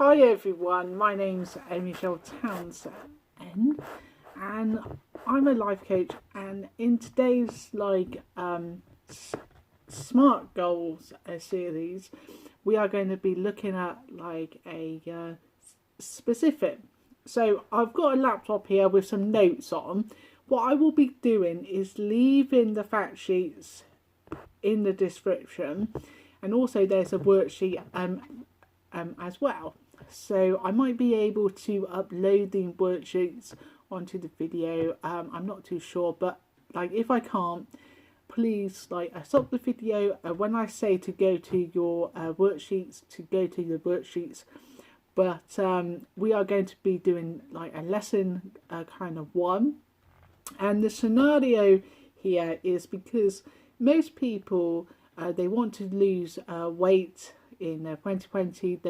Hi everyone, my name's Michelle Townsend and I'm a life coach, and in today's smart goals series we are going to be looking at a specific. So I've got a laptop here with some notes on. What I will be doing is leaving the fact sheets in the description, and also there's a worksheet as well. So I might be able to upload the worksheets onto the video. I'm not too sure, but if I can't, please stop the video when I say to go to your worksheets, to go to the worksheets. But we are going to be doing a lesson kind of one, and the scenario here is because most people they want to lose weight in 2020.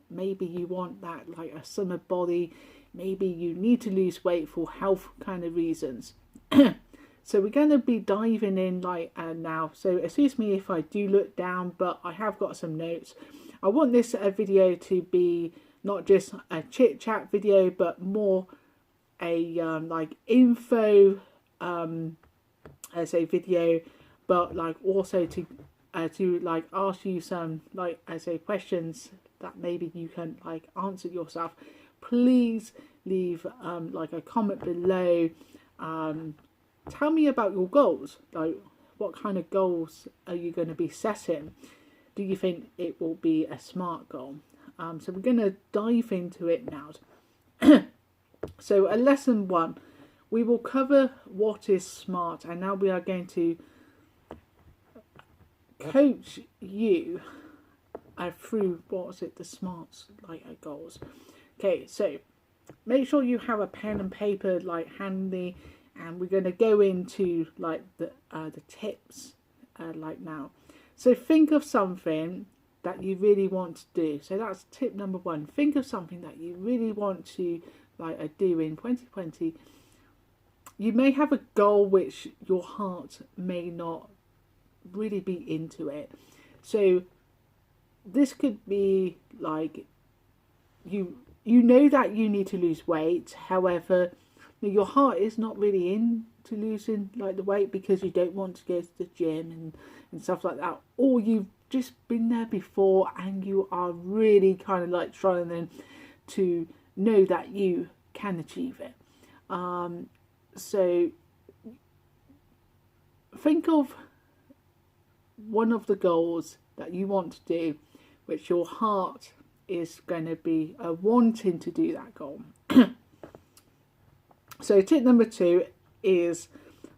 Maybe you want that a summer body, maybe you need to lose weight for health kind of reasons. So we're going to be diving in now, so excuse me if I do look down, but I have got some notes. I want this video to be not just a chit chat video, but more a info as a video, but also to ask you some questions that maybe you can answer yourself. Please leave a comment below. Tell me about your goals. What kind of goals are you going to be setting? Do you think it will be a SMART goal? So we're going to dive into it now. So a lesson one, we will cover what is SMART, and now we are going to coach you through the SMART goals. Okay, so make sure you have a pen and paper handy, and we're going to go into the tips now. So think of something that you really want to do. So that's tip number one. Think of something that you really want to do in 2020. You may have a goal which your heart may not really be into it. So this could be you know that you need to lose weight, however your heart is not really into losing the weight because you don't want to go to the gym and stuff like that, or you've just been there before and you are really kind of trying to know that you can achieve it. So think of one of the goals that you want to do, which your heart is going to be wanting to do that goal. So tip number two is,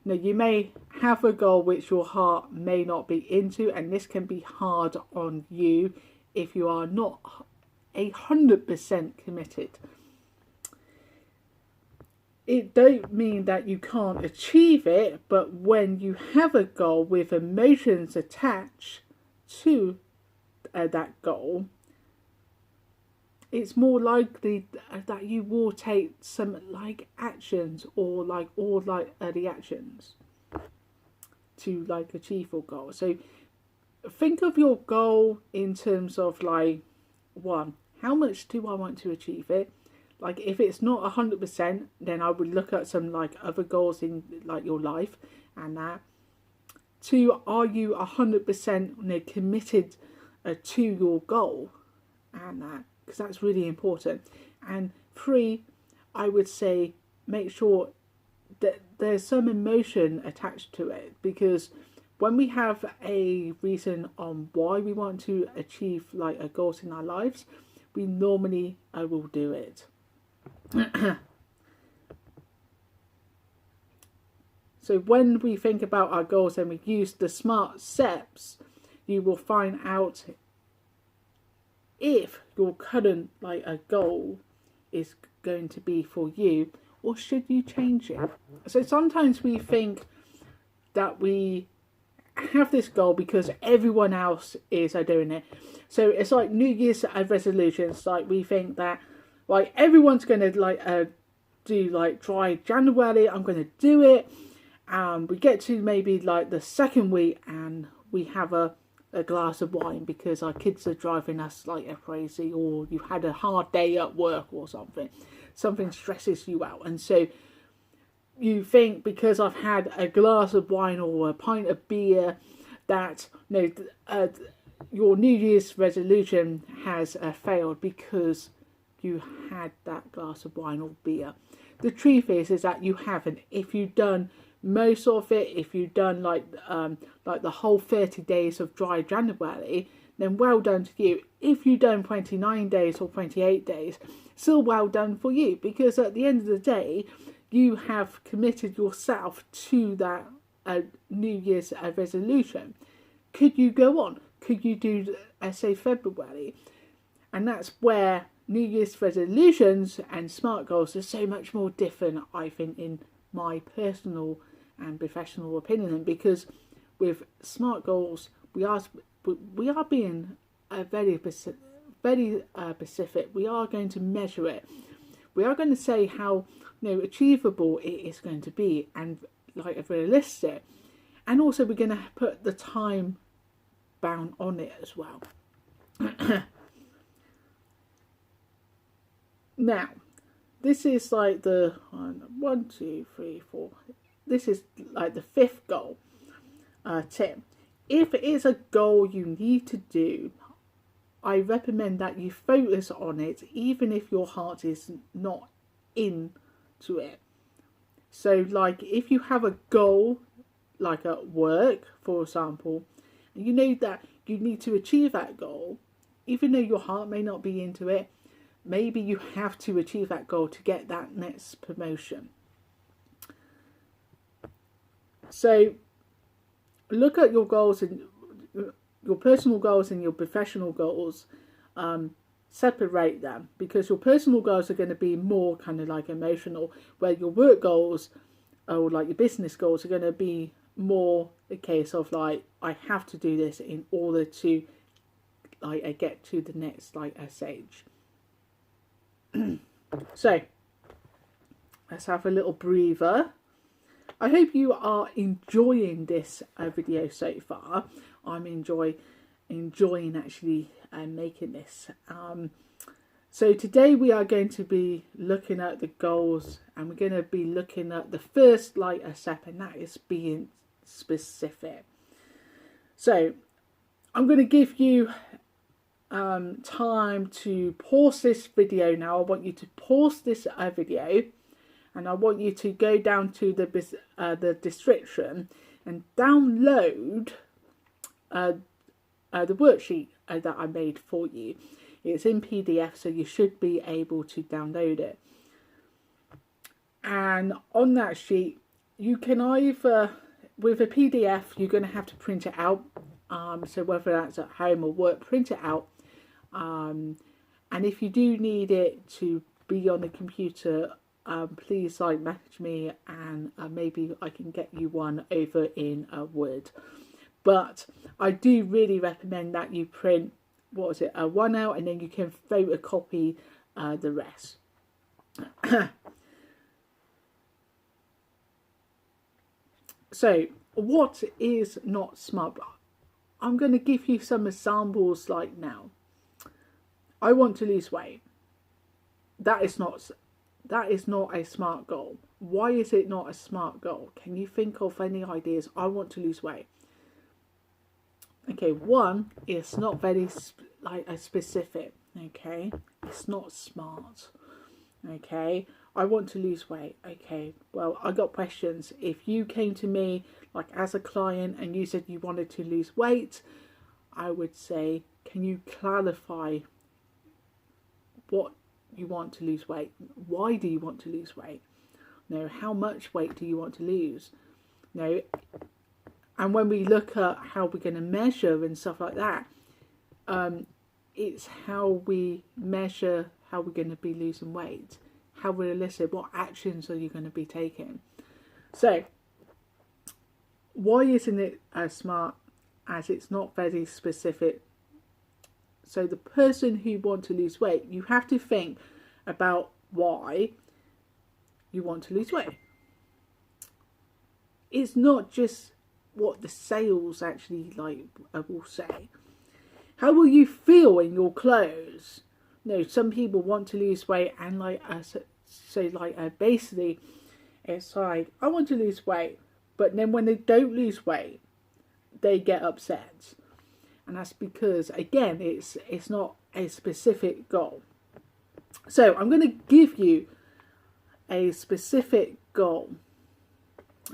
you may have a goal which your heart may not be into, and this can be hard on you if you are not 100% committed. It don't mean that you can't achieve it, but when you have a goal with emotions attached to that goal, it's more likely that you will take some actions or the actions to achieve your goal. So think of your goal in terms of one, how much do I want to achieve it? If it's not 100%, then I would look at some other goals in your life, and that. Two, are you 100% committed to your goal, and that, because that's really important. And three, I would say make sure that there's some emotion attached to it, because when we have a reason on why we want to achieve a goals in our lives, we normally will do it. So when we think about our goals and we use the SMART steps, you will find out if your current a goal is going to be for you, or should you change it. So sometimes we think that we have this goal because everyone else is doing it. So it's New Year's resolutions. We think that everyone's going to do dry January, I'm going to do it. We get to maybe the second week and we have a a glass of wine because our kids are driving us like crazy, or you had a hard day at work or something stresses you out, and so you think, because I've had a glass of wine or a pint of beer, that your New Year's resolution has failed because you had that glass of wine or beer. The truth is that you haven't. If you've done most of it, if you've done like the whole 30 days of dry January, then well done to you. If you've done 29 days or 28 days, still well done for you, because at the end of the day, you have committed yourself to that New Year's resolution. Could you go on? Could you do, say, February? And that's where New Year's resolutions and SMART goals are so much more different, I think, in my personal and professional opinion. Because with SMART goals, we are being very specific. We are going to measure it. We are going to say how achievable it is going to be, and like realistic. And also we're going to put the time bound on it as well. Now, this is like the 1, 2, 3, 4. This is like the 5th goal tip. If it is a goal you need to do, I recommend that you focus on it, even if your heart is not into it. So, like, if you have a goal, like at work, for example, and you know that you need to achieve that goal, even though your heart may not be into it, maybe you have to achieve that goal to get that next promotion. So look at your goals, and your personal goals and your professional goals. Separate them, because your personal goals are going to be more kind of like emotional, where your work goals, or like your business goals, are going to be more a case of like, I have to do this in order to like get to the next stage. So let's have a little breather. I hope you are enjoying this video so far. I'm enjoying actually making this. So today we are going to be looking at the goals, and we're going to be looking at the first step, and that is being specific. So I'm going to give you time to pause this video now. I want you to pause this video, and I want you to go down to the description and download the worksheet that I made for you. It's in PDF, so you should be able to download it. And on that sheet, you can either, with a PDF, you're going to have to print it out. So whether that's at home or work, print it out. And if you do need it to be on the computer, please message me, and maybe I can get you one over in Word. But I do really recommend that you print, one out, and then you can photocopy the rest. So, what is not SMART? I'm going to give you some examples now. I want to lose weight. That is not a SMART goal. Why is it not a SMART goal? Can you think of any ideas? I want to lose weight. Okay, one, it's not very specific. Okay, it's not SMART. Okay, I want to lose weight. Okay, well, I got questions. If you came to me as a client and you said you wanted to lose weight, I would say, can you clarify what you want to lose weight? Why do you want to lose weight? How much weight do you want to lose? And when we look at how we're going to measure and stuff like that, it's how we measure how we're going to be losing weight. How realistic, what actions are you going to be taking? So, why isn't it as SMART? As it's not very specific. So the person who wants to lose weight, you have to think about why you want to lose weight. It's not just what the sales actually like will say. How will you feel in your clothes? No, some people want to lose weight and like basically it's like I want to lose weight, but then when they don't lose weight, they get upset, and that's because again it's not a specific goal. So I'm going to give you a specific goal.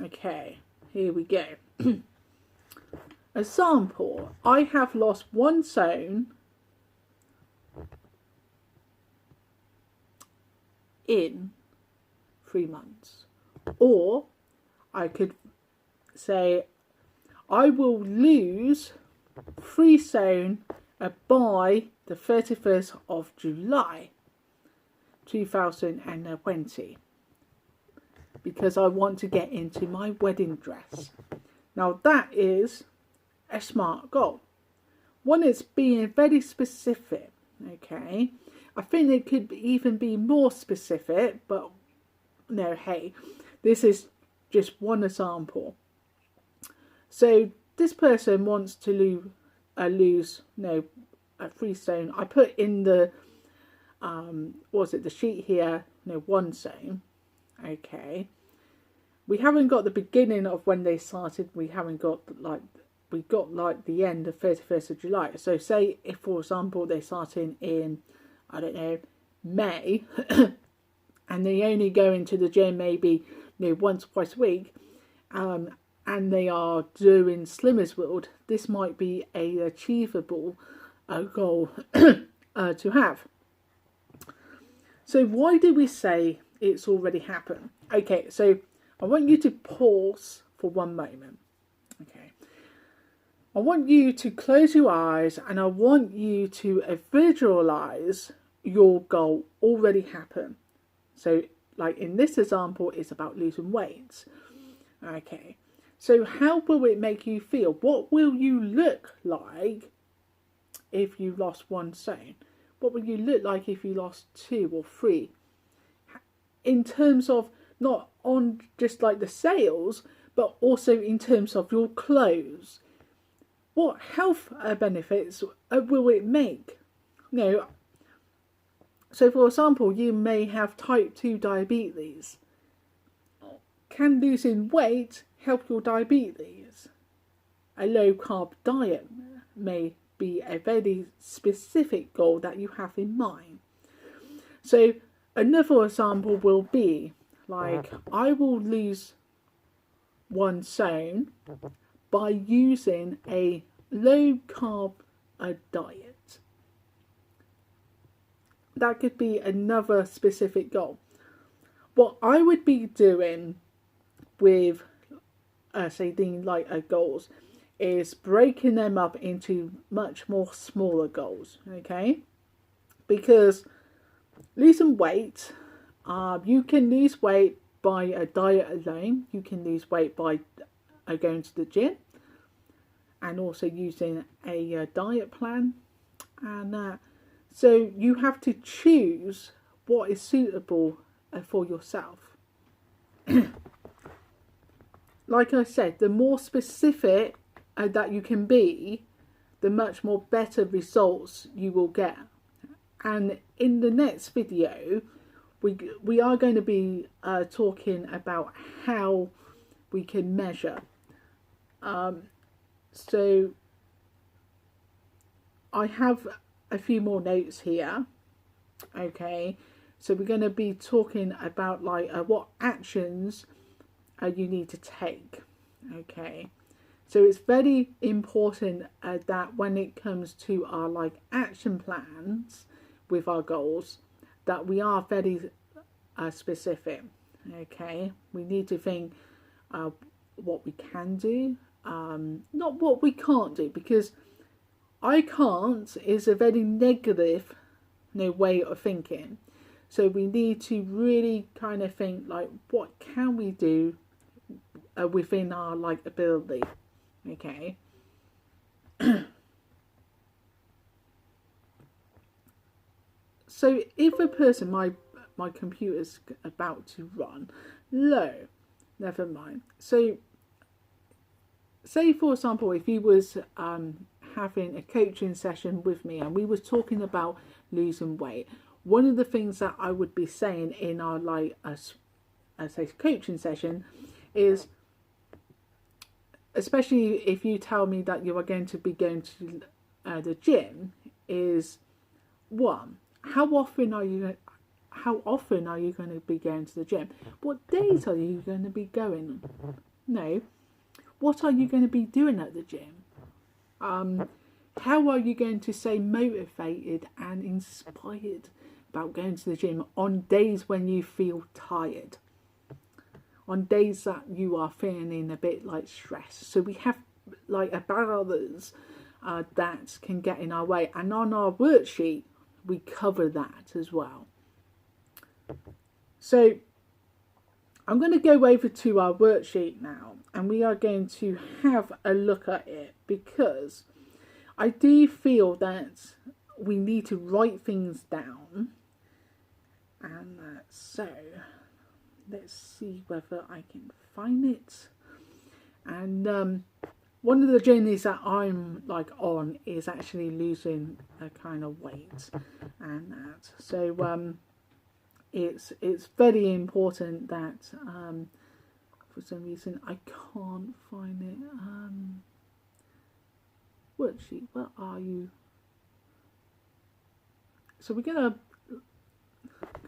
Okay, here we go. Example, I have lost 1 stone in 3 months. Or I could say I will lose 3 stone by the 31st of July 2020 because I want to get into my wedding dress. Now that is a smart goal. One is being very specific, okay? I think it could even be more specific, but no, hey, this is just one example. So this person wants to lose 3 stone. I put in the the sheet here, 1 stone. Okay, we haven't got the beginning of when they started. We haven't got the end of 31st of July. So say if, for example, they're starting in, I don't know, May, and they only go into the gym maybe once or twice a week, and they are doing Slimmers World, this might be a achievable goal to have. So why do we say it's already happened? Okay, so I want you to pause for one moment. Okay, I want you to close your eyes and I want you to visualize your goal already happen. So like in this example, it's about losing weight. Okay, so how will it make you feel? What will you look like if you lost 1 stone? What will you look like if you lost 2 or 3? In terms of not on just like the sales, but also in terms of your clothes. What health benefits will it make? So for example, you may have type 2 diabetes. Can losing weight help your diabetes? A low carb diet may be a very specific goal that you have in mind. So another example will be like, I will lose 1 stone by using a low carb diet. That could be another specific goal. What I would be doing with goals is breaking them up into much more smaller goals, okay? Because losing weight, you can lose weight by a diet alone. You can lose weight by going to the gym and also using a diet plan. And so you have to choose what is suitable for yourself. Like I said, the more specific that you can be, the much more better results you will get. And in the next video, we are going to be talking about how we can measure. So I have a few more notes here. Okay, so we're going to be talking about what actions you need to take. Okay, so it's very important that when it comes to our action plans with our goals, that we are very specific. Okay, we need to think what we can do, not what we can't do, because I can't is a very negative way of thinking. So we need to really kind of think what can we do within our ability. Okay. So if a person, my computer's about to run low, never mind. So say for example, if you was having a coaching session with me and we was talking about losing weight, one of the things that I would be saying in our like a say coaching session is, especially if you tell me that you are going to be going to the gym, is one, how often are you going to be going to the gym? What days are you going to be going? No, what are you going to be doing at the gym? How are you going to stay motivated and inspired about going to the gym on days when you feel tired? On days that you are feeling a bit like stress. So we have like a others that can get in our way. And on our worksheet, we cover that as well. So I'm going to go over to our worksheet now, and we are going to have a look at it, because I do feel that we need to write things down. And so let's see whether I can find it. And one of the journeys that I'm like on is actually losing a kind of weight, and that. So it's very important that for some reason I can't find it. Worksheet, where are you? So we're gonna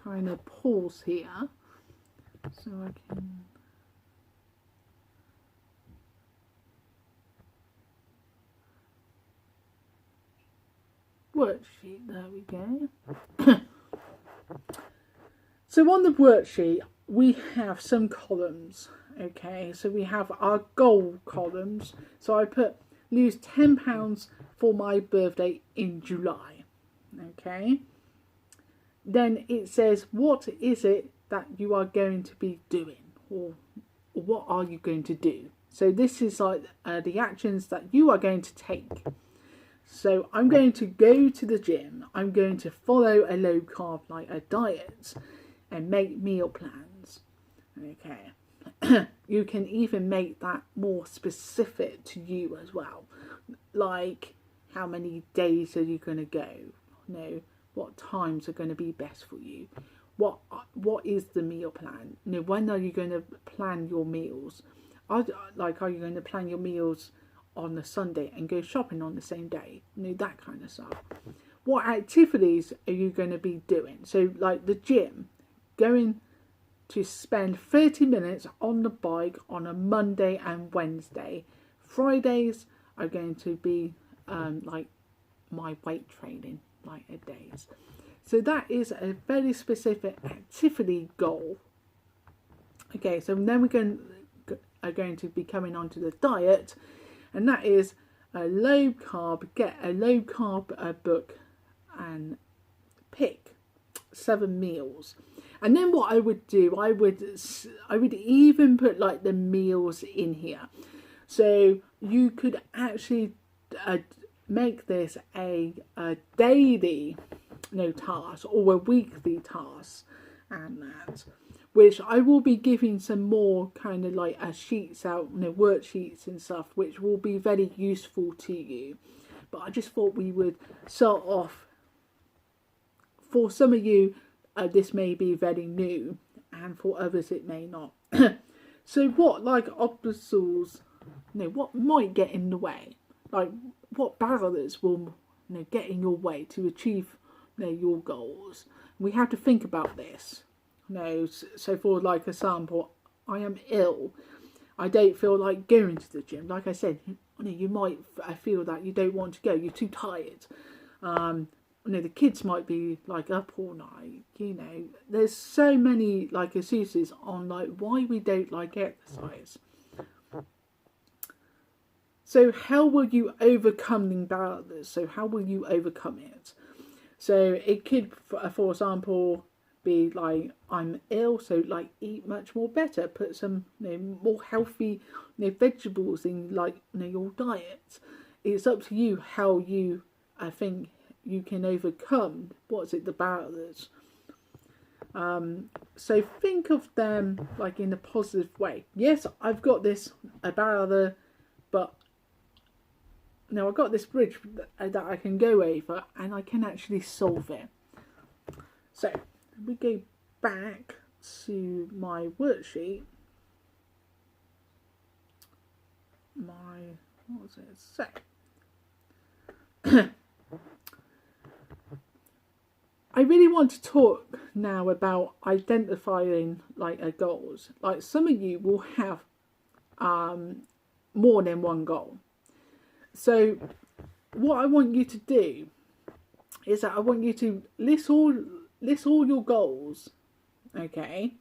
kind of pause here so I can. Worksheet, there we go. So on the worksheet we have some columns. Okay, so we have our goal columns. So I put lose 10 pounds for my birthday in July. Okay, then it says what is it that you are going to be doing, or what are you going to do. So this is like the actions that you are going to take. So I'm going to go to the gym, I'm going to follow a low carb like a diet and make meal plans. Okay. You can even make that more specific to you as well. Like, how many days are you going to go? You know, what times are going to be best for you? What is the meal plan? You know, when are you going to plan your meals? Are you going to plan your meals on a Sunday and go shopping on the same day? You know, that kind of stuff. What activities are you going to be doing? So like the gym, going to spend 30 minutes on the bike on a Monday and Wednesday. Fridays are going to be like my weight training like days. So that is a very specific activity goal. Okay, so then are going to be coming on to the diet, and that is a low carb. Get a low carb book and pick 7 meals. And then what I would do, I would even put like the meals in here. So you could actually make this a daily task or a weekly task, and that, which I will be giving some more kind of like sheets out, worksheets and stuff, which will be very useful to you. But I just thought we would start off. For some of you, this may be very new, and for others it may not. So what like obstacles, what might get in the way? Like what barriers will get in your way to achieve your goals? We have to think about this. So for like example, I am ill. I don't feel like going to the gym. Like I said, you might feel that you don't want to go. You're too tired. The kids might be like up all night. There's so many like excuses on like why we don't like exercise. So how will you overcome the barriers? So how will you overcome it? So it could, for example, be like I'm ill, so like eat much more better. Put some more healthy vegetables in like your diet. It's up to you how you think you can overcome the barriers. So think of them like in a positive way. Yes, I've got this a barrier but now I've got this bridge that I can go over, and I can actually solve it. So we go back to my worksheet. What was it? So I really want to talk now about identifying like goals. Like some of you will have more than one goal. So what I want you to do is that I want you to list all your goals. Okay,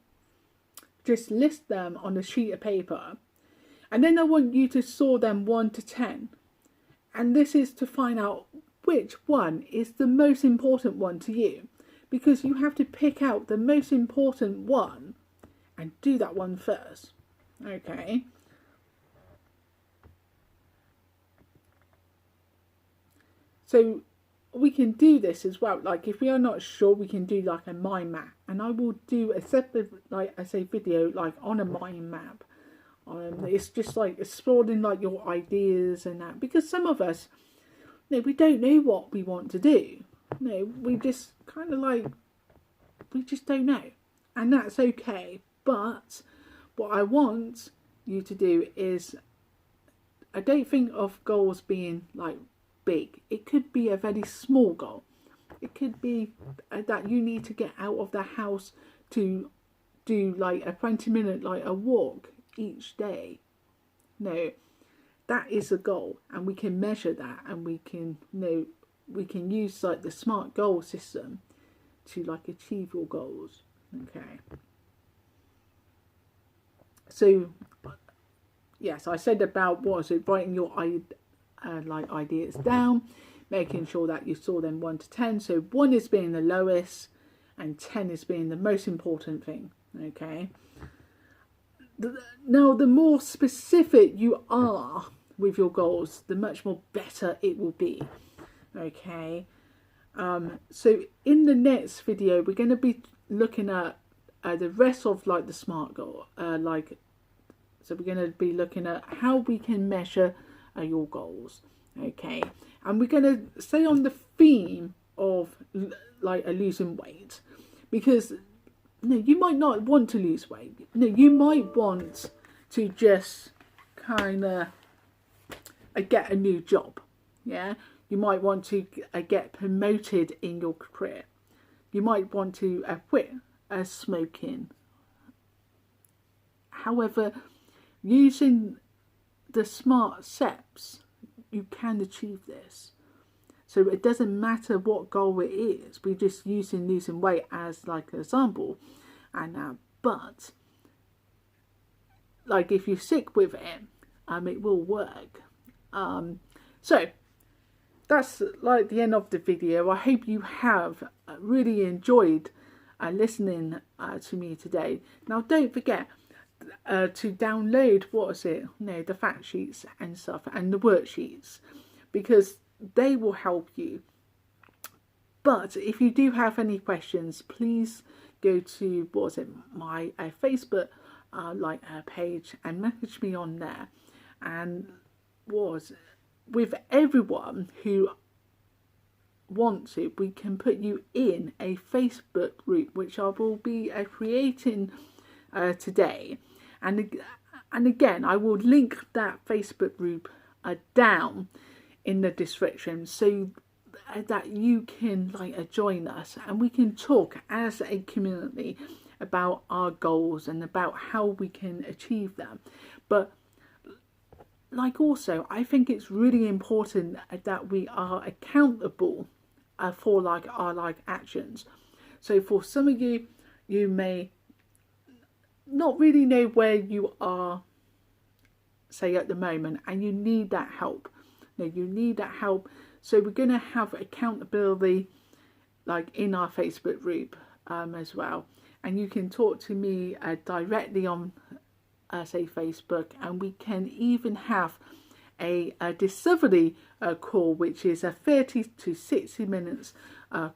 just list them on a sheet of paper, and then I want you to sort them 1 to 10, and this is to find out which one is the most important one to you, because you have to pick out the most important one and do that one first. Okay, so we can do this as well. Like if we are not sure, we can do like a mind map, and I will do a separate, like I say, video like on a mind map. It's just like exploring like your ideas and that, because some of us, we don't know what we want to do. We just kind of like, we just don't know, and that's okay. But what I want you to do is, I don't think of goals being like big. It could be a very small goal. It could be that you need to get out of the house to do like a 20-minute like a walk each day. No, that is a goal, and we can measure that, and we can we can use like the SMART goal system to like achieve your goals. Okay, so yes, I said about what was it, writing your like ideas down, making sure that you saw them 1 to 10. So 1 is being the lowest, and 10 is being the most important thing. Okay. Now, the more specific you are with your goals, the much more better it will be. Okay. So in the next video, we're going to be looking at the rest of like the SMART goal. So we're going to be looking at how we can measure your goals. Okay, and we're going to stay on the theme of like losing weight, because you might not want to lose weight. You might want to just kind of get a new job. Yeah, you might want to get promoted in your career. You might want to quit smoking. However, using the SMART steps, you can achieve this. So it doesn't matter what goal it is. We're just using losing weight as like an example, and but like if you stick with it, it will work. So that's like the end of the video. I hope you have really enjoyed listening to me today. Now don't forget to download the fact sheets and stuff, and the worksheets, because they will help you. But if you do have any questions, please go to my Facebook page and message me on there. And with everyone who wants to, we can put you in a Facebook group, which I will be creating today, and again I will link that Facebook group down in the description, so that you can join us, and we can talk as a community about our goals and about how we can achieve them. But also, I think it's really important that we are accountable for our actions. So for some of you, you may not really know where you are, say, at the moment, and you need that help. You need that help. So we're going to have accountability in our Facebook group as well. And you can talk to me directly on, say, Facebook. And we can even have a discovery call, which is a 30 to 60 minutes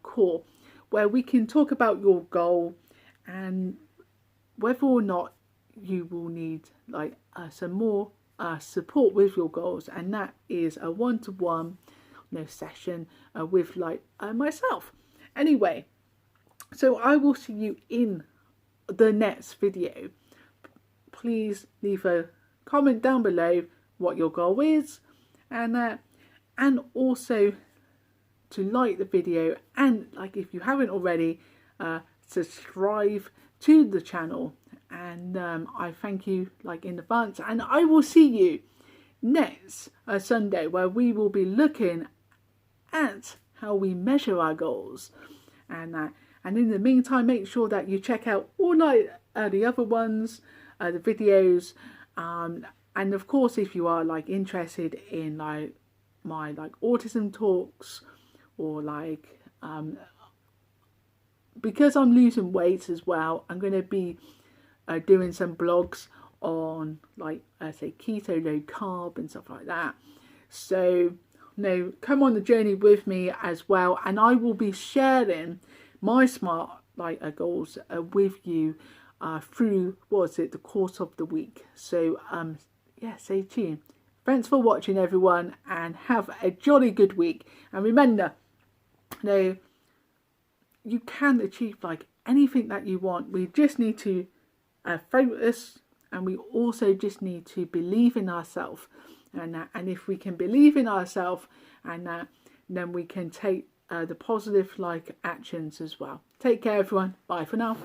call, where we can talk about your goal and whether or not you will need some more support with your goals, and that is a one-to-one session with like myself. Anyway, so I will see you in the next video. Please leave a comment down below what your goal is, and also to like the video, and like if you haven't already, subscribe to the channel. And I thank you like in advance, and I will see you next Sunday, where we will be looking at how we measure our goals. And in the meantime, make sure that you check out all like the other ones, the videos, and of course if you are like interested in like my like autism talks, or like because I'm losing weight as well, I'm going to be doing some blogs on like say keto, low carb and stuff like that. So come on the journey with me as well, and I will be sharing my smart like goals with you through the course of the week. So yeah, stay tuned. Thanks for watching, everyone, and have a jolly good week. And remember, you can achieve like anything that you want. We just need to focus, and we also just need to believe in ourselves. And if we can believe in ourselves, and then we can take the positive like actions as well. Take care, everyone. Bye for now.